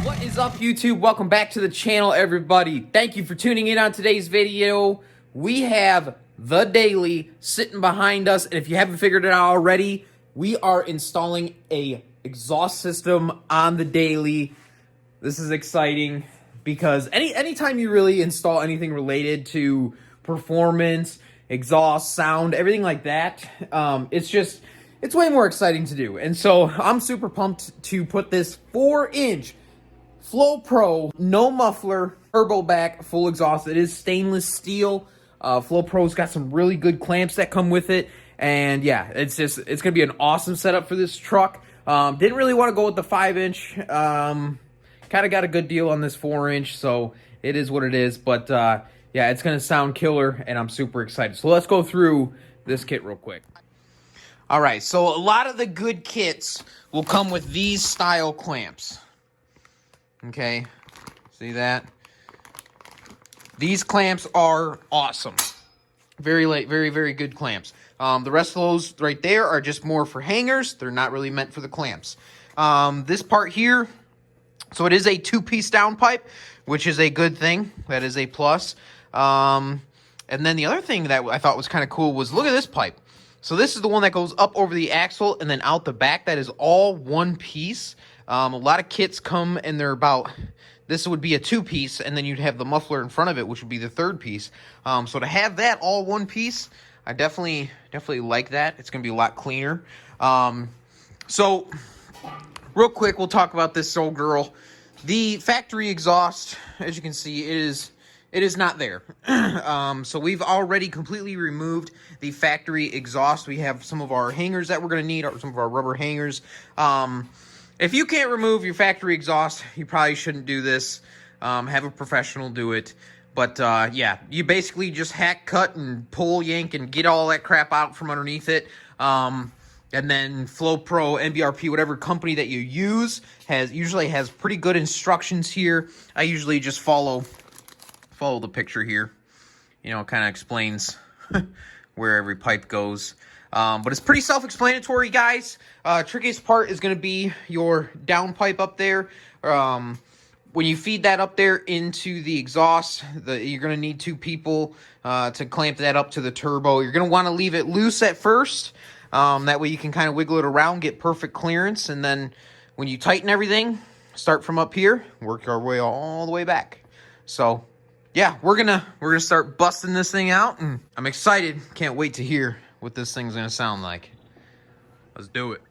What is up, YouTube? Welcome back to the channel, everybody. Thank you for tuning in on today's video. We have the daily sitting behind us, and if you haven't figured it out already, we are installing a exhaust system on the daily. This is exciting because anytime you really install anything related to performance, exhaust, sound, everything like that, it's way more exciting to do. And so I'm super pumped to put this 4-inch flo-pro, no muffler, turbo back, full exhaust. It is stainless steel. Flo-Pro's got some really good clamps that come with it. And yeah, it's going to be an awesome setup for this truck. Didn't really want to go with the 5-inch. Kind of got a good deal on this 4-inch, so it is what it is. But yeah, it's going to sound killer, and I'm super excited. So let's go through this kit real quick. All right, so a lot of the good kits will come with these style clamps. Okay, see that? These clamps are awesome. Very good clamps. The rest of those right there are just more for hangers. They're not really meant for the clamps. This part here, so it is a 2-piece downpipe, which is a good thing. That is a plus. And then the other thing that I thought was kind of cool was, look at this pipe. So this is the one that goes up over the axle and then out the back. That is all one piece. A lot of kits come and they're about, this would be a 2-piece, and then you'd have the muffler in front of it, which would be the 3rd piece. So to have that all one piece, I definitely like that. It's going to be a lot cleaner. So real quick, we'll talk about this old girl. The factory exhaust, as you can see, it is not there. So we've already completely removed the factory exhaust. We have some of our hangers that we're going to need, or some of our rubber hangers. If you can't remove your factory exhaust, you probably shouldn't do this. Have a professional do it. But yeah, you basically just hack, cut, and pull, yank, and get all that crap out from underneath it. And then flo-pro, NBRP, whatever company that you use usually has pretty good instructions here. I usually just follow the picture here. You know, it kind of explains where every pipe goes. But it's pretty self-explanatory, guys. Trickiest part is going to be your downpipe up there. When you feed that up there into the exhaust, you're going to need 2 people to clamp that up to the turbo. You're going to want to leave it loose at first. That way you can kind of wiggle it around, get perfect clearance. And then when you tighten everything, start from up here, work our way all the way back. So yeah, we're gonna start busting this thing out, and I'm excited. Can't wait to hear what this thing's gonna sound like. Let's do it.